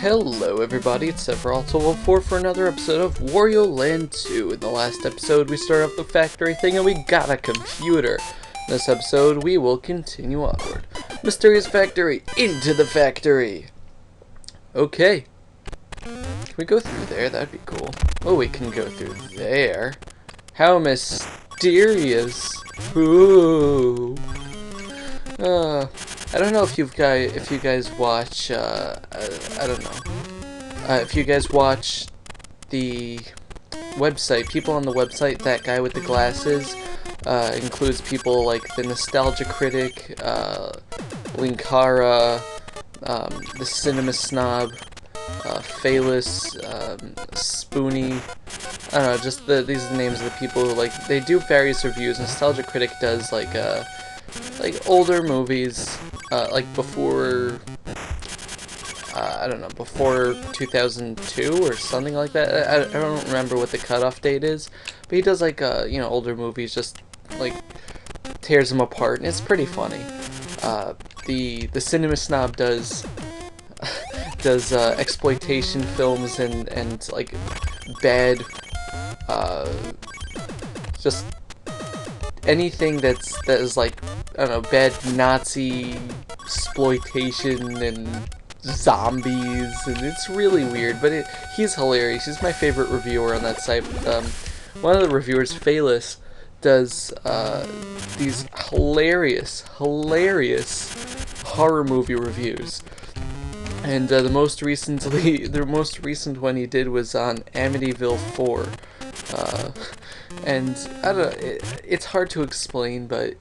Hello everybody, it's Sephiroth1204 for another episode of Wario Land 2. In the last episode we started off the factory thing and we got a computer. In this episode we will continue onward. Mysterious Factory, into the factory! Okay. Can we go through there? That'd be cool. Oh, we can go through there. How mysterious. Ooh. I don't know if you guys watch, I don't know. If you guys watch the website, people on the website, that guy with the glasses, includes people like the Nostalgia Critic, Linkara, the Cinema Snob, Phalus, Spoonie. I don't know, just these are the names of the people who, like, they do various reviews. Nostalgia Critic does like older movies, like before, I don't know, before 2002 or something like that. I don't remember what the cutoff date is, but he does like, you know, older movies, just like tears them apart, and it's pretty funny. The Cinema Snob does exploitation films and like bad, just anything that is like, I don't know, bad Nazi exploitation and zombies, and it's really weird, but he's hilarious. He's my favorite reviewer on that site. One of the reviewers, Phalus, does these hilarious horror movie reviews. And the most recent one he did was on Amityville 4. And I don't know, it's hard to explain, but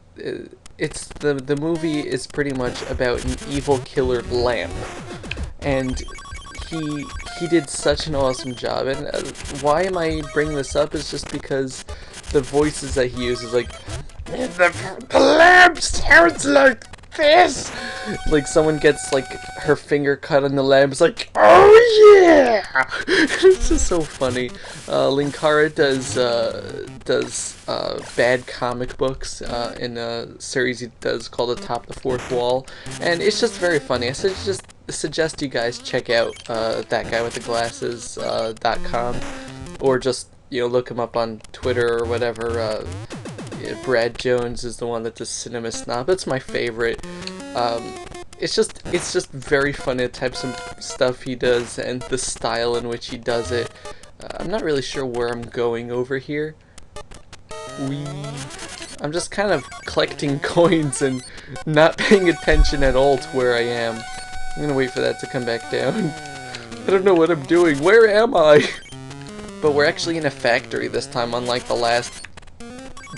it's the movie is pretty much about an evil killer lamp, and he did such an awesome job. And why am I bringing this up is just because the voices that he uses, like, the lamp sounds like this, like someone gets like her finger cut on the lamp, it's like, oh yeah. It's just so funny. Linkara does bad comic books in a series he does called Atop the Fourth Wall, and it's just very funny. I suggest you guys check out that guy with the glasses .com, or just, you know, look him up on Twitter or whatever. Brad Jones is the one that does Cinema Snob. It's my favorite. It's just very funny, the types of stuff he does and the style in which he does it. I'm not really sure where I'm going over here. I'm just kind of collecting coins and not paying attention at all to where I am. I'm gonna wait for that to come back down. I don't know what I'm doing. Where am I? But we're actually in a factory this time, unlike the last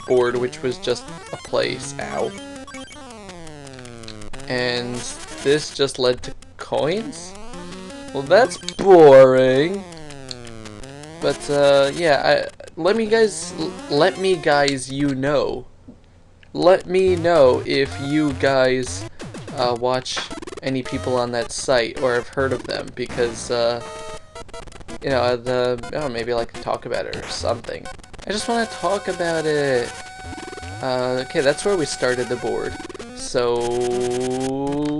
board, which was just a place. Ow. And this just led to coins? Well, that's boring. But yeah, let me know if you guys watch any people on that site or have heard of them, because you know, I don't know, maybe like talk about it or something. I just want to talk about it. Okay, that's where we started the board. So,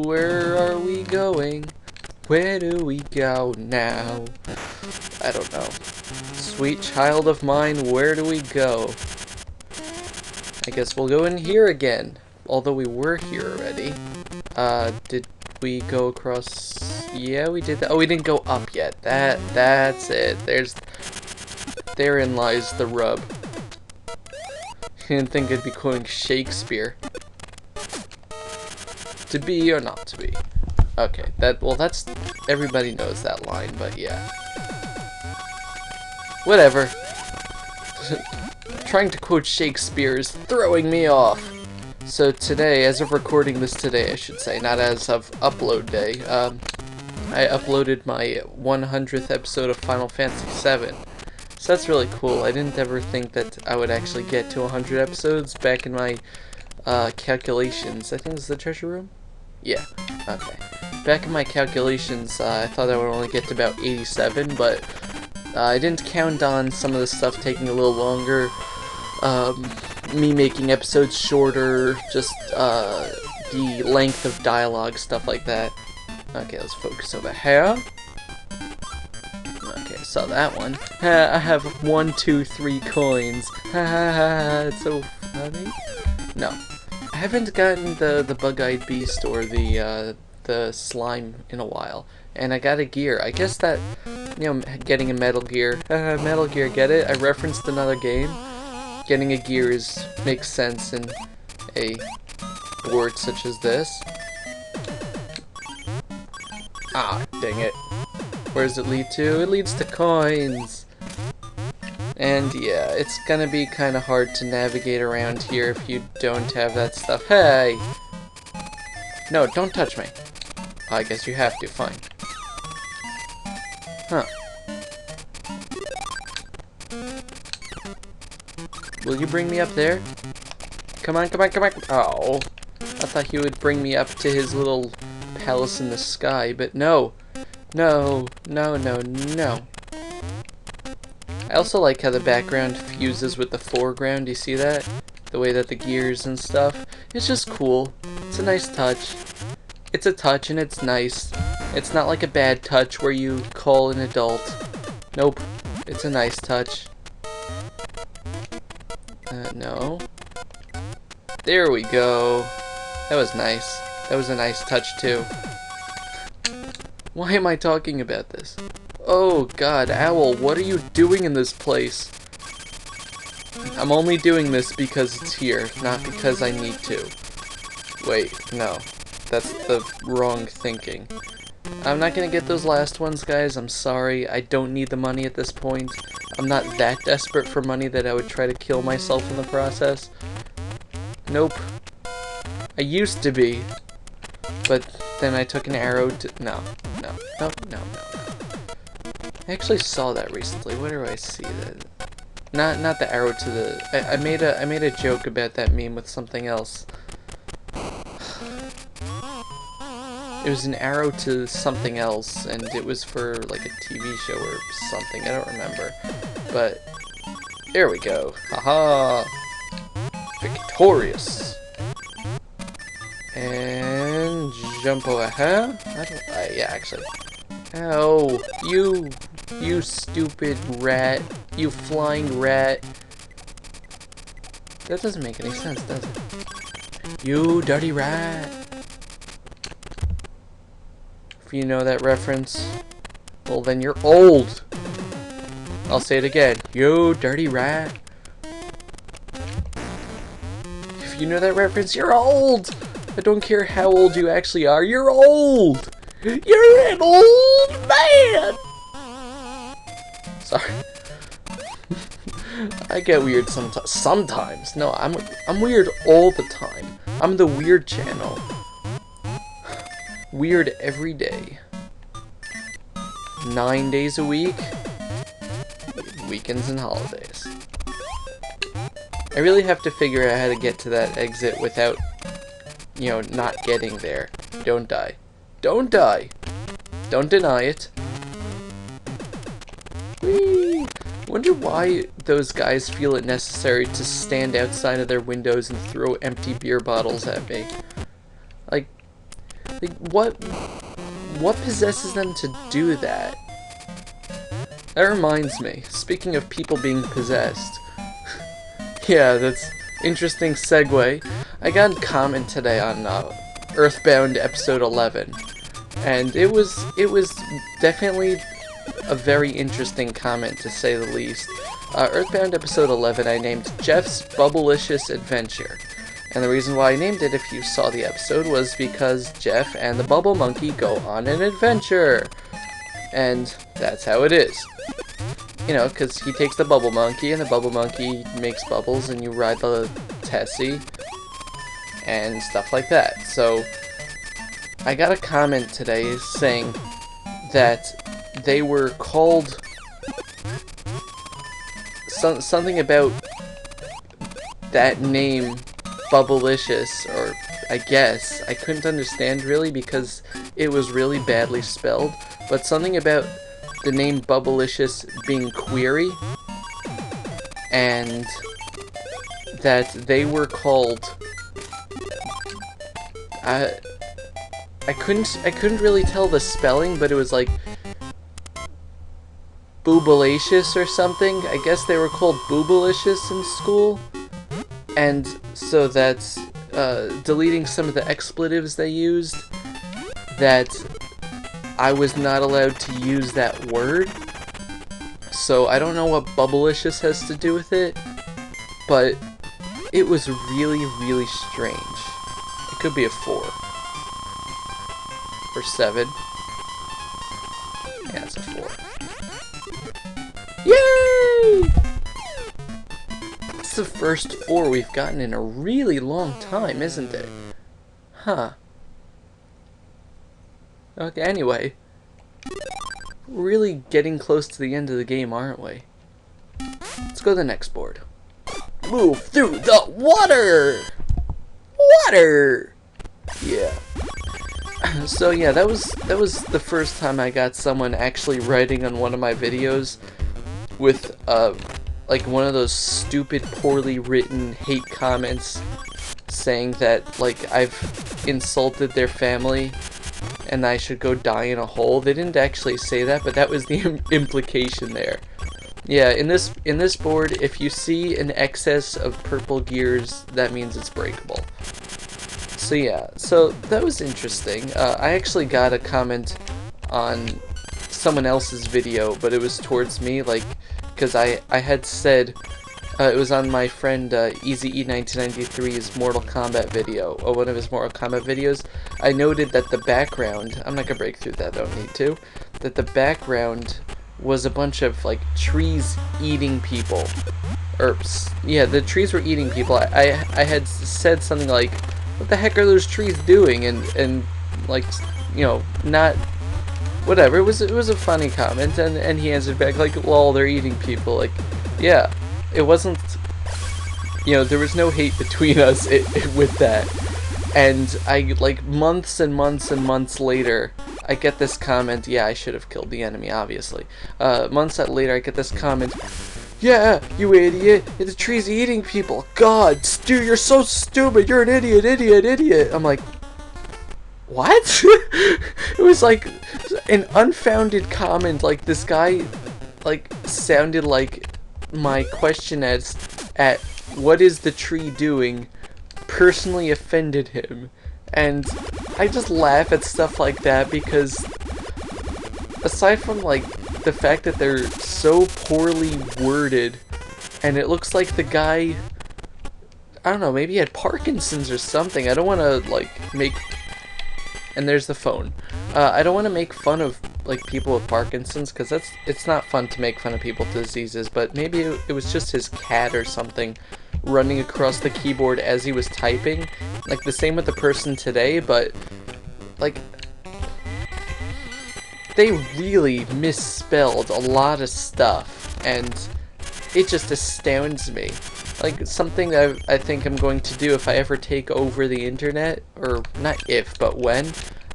where are we going? Where do we go now? I don't know. Sweet child of mine, where do we go? I guess we'll go in here again. Although we were here already. Did we go across? Yeah, we did that. Oh, we didn't go up yet. That's it. Therein lies the rub. I didn't think I'd be quoting Shakespeare. To be or not to be. Okay, that's, everybody knows that line, but yeah. Whatever. Trying to quote Shakespeare is throwing me off. So today, as of recording this today, I should say, not as of upload day, I uploaded my 100th episode of Final Fantasy VII. So that's really cool. I didn't ever think that I would actually get to 100 episodes back in my calculations. I think this is the treasure room? Yeah, okay. Back in my calculations, I thought I would only get to about 87, but I didn't count on some of the stuff taking a little longer, me making episodes shorter, just the length of dialogue, stuff like that. Okay, let's focus over here. saw that one. I have 1, 2, 3 coins. Ha ha ha, it's so funny. No. I haven't gotten the bug-eyed beast or the slime in a while. And I got a gear. I guess that, you know, getting a Metal Gear. Metal Gear, get it? I referenced another game. Getting a gear makes sense in a board such as this. Ah, dang it. Where does it lead to? It leads to coins! And yeah, it's gonna be kinda hard to navigate around here if you don't have that stuff. Hey! No, don't touch me. Oh, I guess you have to, fine. Huh. Will you bring me up there? Come on, come on, come on! Oh. I thought he would bring me up to his little palace in the sky, but no. No, no, no, no. I also like how the background fuses with the foreground, you see that? The way that the gears and stuff. It's just cool. It's a nice touch. It's a touch and it's nice. It's not like a bad touch where you call an adult. Nope. It's a nice touch. No. There we go. That was nice. That was a nice touch too. Why am I talking about this? Oh god, Owl, what are you doing in this place? I'm only doing this because it's here, not because I need to. Wait, no. That's the wrong thinking. I'm not gonna get those last ones, guys. I'm sorry. I don't need the money at this point. I'm not that desperate for money that I would try to kill myself in the process. Nope. I used to be. But then I took an arrow to... No. No. No, no, no, no. I actually saw that recently. Where do I see that? Not the arrow to the... I made a joke about that meme with something else. It was an arrow to something else, and it was for like a TV show or something. I don't remember. But there we go. Haha! Victorious! And jump over. Huh? Yeah, actually. Oh, you stupid rat. You flying rat. That doesn't make any sense, does it? You dirty rat. If you know that reference, well then you're old. I'll say it again. You dirty rat. If you know that reference, you're old. I don't care how old you actually are. You're old. You're an old man. Sorry. I get weird sometimes. Sometimes. No, I'm weird all the time. I'm the weird channel. Weird every day. 9 days a week. Weekends and holidays. I really have to figure out how to get to that exit without, you know, not getting there. Don't die. Don't die. Don't deny it. Whee! Wonder why those guys feel it necessary to stand outside of their windows and throw empty beer bottles at me. Like what possesses them to do that? That reminds me, speaking of people being possessed. Yeah, that's interesting segue. I got a comment today on Earthbound episode 11, and it was definitely a very interesting comment, to say the least. Earthbound episode 11 I named Jeff's Bubblicious Adventure. And the reason why I named it, if you saw the episode, was because Jeff and the Bubble Monkey go on an adventure. And that's how it is. You know, because he takes the Bubble Monkey, and the Bubble Monkey makes bubbles, and you ride the Tessie, and stuff like that. So, I got a comment today saying that they were called something about that name, Bubblicious, or I guess. I couldn't understand really because it was really badly spelled, but something about the name Bubblicious being query, and that they were called... I couldn't really tell the spelling, but it was like Boobalicious or something. I guess they were called Boobalicious in school. And so that's deleting some of the expletives they used, that I was not allowed to use that word. So I don't know what Bubblicious has to do with it, but it was really, really strange. It could be a 4. Or 7. Yeah, it's a 4. Yay! It's the first 4 we've gotten in a really long time, isn't it? Huh. Okay, anyway. We're really getting close to the end of the game, aren't we? Let's go to the next board. Move through the water! Water! Yeah. So yeah, that was the first time I got someone actually writing on one of my videos with like one of those stupid, poorly written hate comments saying that like I've insulted their family and I should go die in a hole. They didn't actually say that, but that was the implication there. Yeah, in this board, if you see an excess of purple gears, that means it's breakable. So yeah, so that was interesting. I actually got a comment on someone else's video, but it was towards me, like, because I had said, it was on my friend EasyE1993's Mortal Kombat video, or one of his Mortal Kombat videos. I noted that the background, I'm not gonna break through that, I don't need to, that the background was a bunch of, like, trees eating people. Or, yeah, the trees were eating people. I had said something like, what the heck are those trees doing? And like, you know, not, whatever. It was a funny comment, and he answered back like, lol, they're eating people. Like, yeah, it wasn't, you know, there was no hate between us with that. And I, like, months and months and months later, I get this comment. Yeah, I should have killed the enemy, obviously. Months later, I get this comment. Yeah, you idiot! The tree's eating people. God, Stu, you're so stupid. You're an idiot, idiot, idiot. I'm like, what? It was like an unfounded comment. Like, this guy, like, sounded like my question at what is the tree doing personally offended him. And I just laugh at stuff like that because aside from, like, the fact that they're so poorly worded, and it looks like the guy, I don't know, maybe he had Parkinson's or something. I don't want to, like, make, and there's the phone. I don't want to make fun of, like, people with Parkinson's, because it's not fun to make fun of people with diseases, but maybe it was just his cat or something running across the keyboard as he was typing. Like, the same with the person today, but, like, they really misspelled a lot of stuff, and it just astounds me. Like, something that I think I'm going to do if I ever take over the internet, or not if, but when,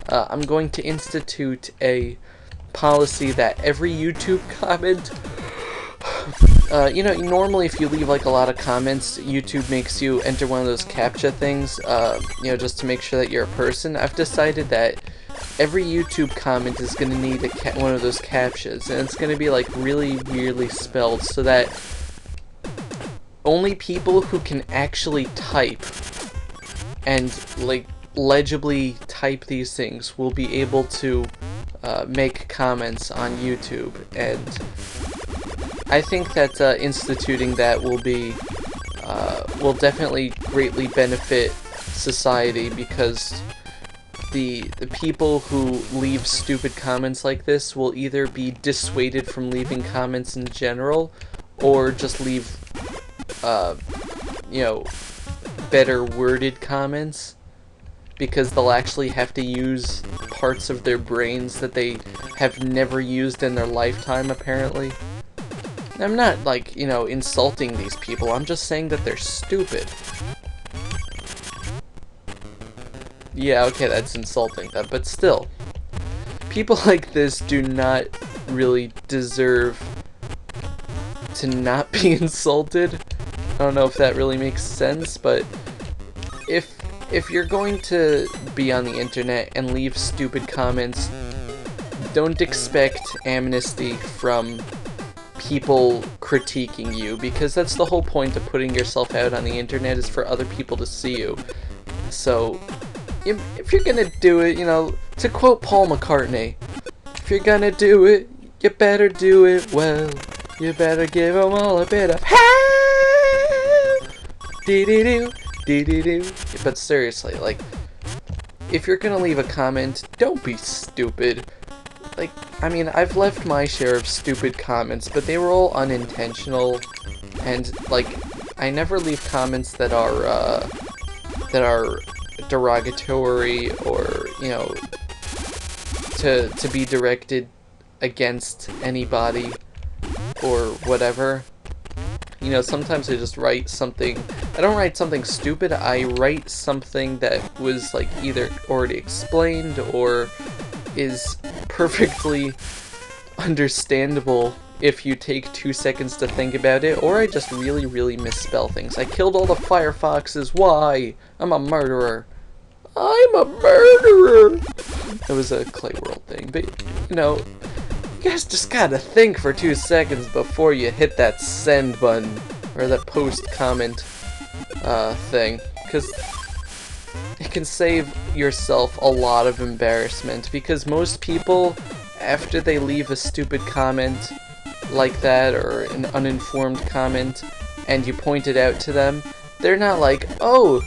I'm going to institute a policy that every YouTube comment, you know, normally if you leave, like, a lot of comments, YouTube makes you enter one of those CAPTCHA things, you know, just to make sure that you're a person. I've decided that every YouTube comment is going to need one of those CAPTCHAs, and it's going to be, like, really weirdly spelled, so that only people who can actually type and, like, legibly type these things will be able to make comments on YouTube. And I think that instituting that will definitely greatly benefit society, because the people who leave stupid comments like this will either be dissuaded from leaving comments in general, or just leave, you know, better worded comments, because they'll actually have to use parts of their brains that they have never used in their lifetime, apparently. I'm not, like, you know, insulting these people, I'm just saying that they're stupid. Yeah, okay, that's insulting, but still. People like this do not really deserve to not be insulted. I don't know if that really makes sense, but if you're going to be on the internet and leave stupid comments, don't expect amnesty from people critiquing you, because that's the whole point of putting yourself out on the internet, is for other people to see you. So, if you're gonna do it, you know, to quote Paul McCartney, if you're gonna do it, you better do it well. You better give them all a bit of help. Dee-dee-doo, dee-dee-doo. But seriously, like, if you're gonna leave a comment, don't be stupid. Like, I mean, I've left my share of stupid comments, but they were all unintentional, and, like, I never leave comments that are derogatory, or, you know, to be directed against anybody, or whatever. You know, sometimes I just write something, I don't write something stupid, I write something that was, like, either already explained, or is perfectly understandable if you take 2 seconds to think about it, or I just really misspell things. I killed all the firefoxes, why? I'm a murderer. I'm a murderer! It was a Clay World thing, but, you know, you guys just gotta think for 2 seconds before you hit that send button, or that post comment thing, because it can save yourself a lot of embarrassment, because most people, after they leave a stupid comment like that, or an uninformed comment, and you point it out to them, they're not like, oh,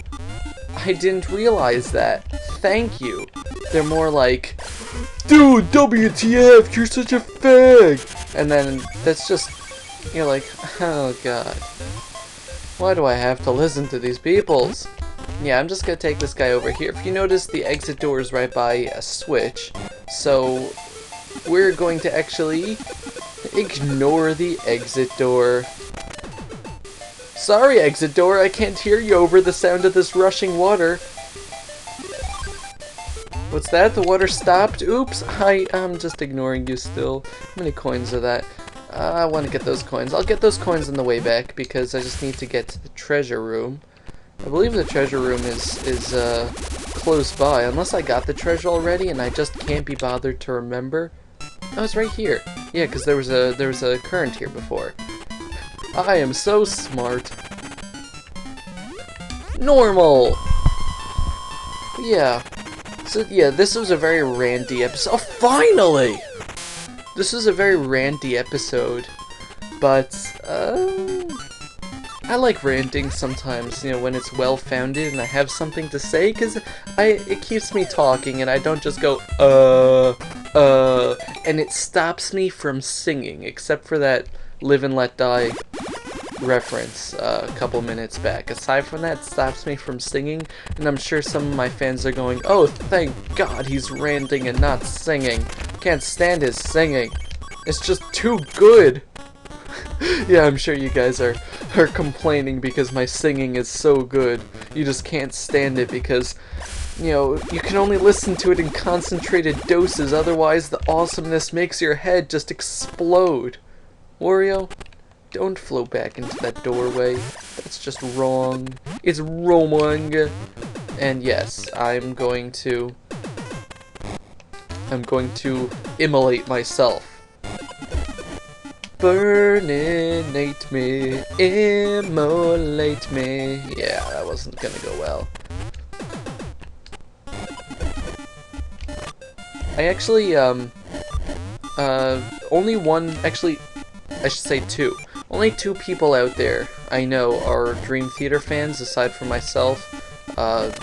I didn't realize that, thank you. They're more like, dude, WTF, you're such a fag! And then that's just, you're like, oh god, why do I have to listen to these peoples? Yeah, I'm just gonna take this guy over here. If you notice, the exit door is right by a switch, so we're going to actually ignore the exit door. Sorry, exit door, I can't hear you over the sound of this rushing water. What's that? The water stopped? Oops, I'm just ignoring you still. How many coins are that? I want to get those coins. I'll get those coins on the way back, because I just need to get to the treasure room. I believe the treasure room is close by, unless I got the treasure already and I just can't be bothered to remember. Oh, it's right here. Yeah, because there was a current here before. I am so smart. Normal! Yeah. So, yeah, this was a very randy episode. Oh, finally! This is a very randy episode, but, I like ranting sometimes, you know, when it's well-founded and I have something to say, because it keeps me talking and I don't just go, and it stops me from singing, except for that Live and Let Die reference a couple minutes back. Aside from that, it stops me from singing, and I'm sure some of my fans are going, oh, thank God he's ranting and not singing. Can't stand his singing. It's just too good. Yeah, I'm sure you guys are complaining because my singing is so good. You just can't stand it because, you know, you can only listen to it in concentrated doses, otherwise the awesomeness makes your head just explode. Wario, don't float back into that doorway. That's just wrong. It's wrong. And yes, I'm going to immolate myself. Burninate me, immolate me. Yeah, that wasn't gonna go well. I actually, only one, actually, I should say two. Only 2 people out there I know are Dream Theater fans, aside from myself. So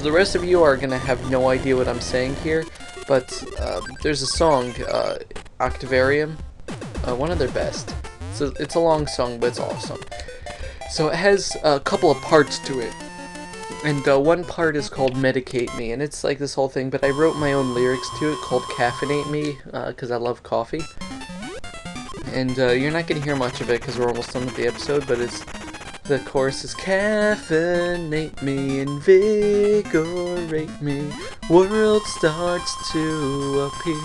the rest of you are gonna have no idea what I'm saying here, but there's a song, Octavarium, one of their best. So it's a long song, but it's awesome. So it has a couple of parts to it, and one part is called Medicate Me, and it's like this whole thing, but I wrote my own lyrics to it called Caffeinate Me, because I love coffee. And you're not going to hear much of it because we're almost done with the episode, but the chorus is caffeinate me, invigorate me, world starts to appear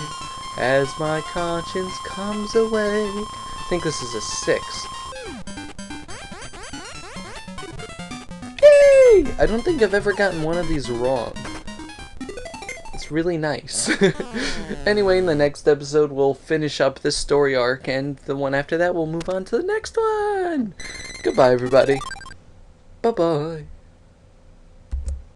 as my conscience comes away. I think this is a 6. Yay! I don't think I've ever gotten one of these wrong. It's it's really nice. Anyway, in the next episode, we'll finish up this story arc, and the one after that, we'll move on to the next one. Goodbye, everybody. Bye-bye.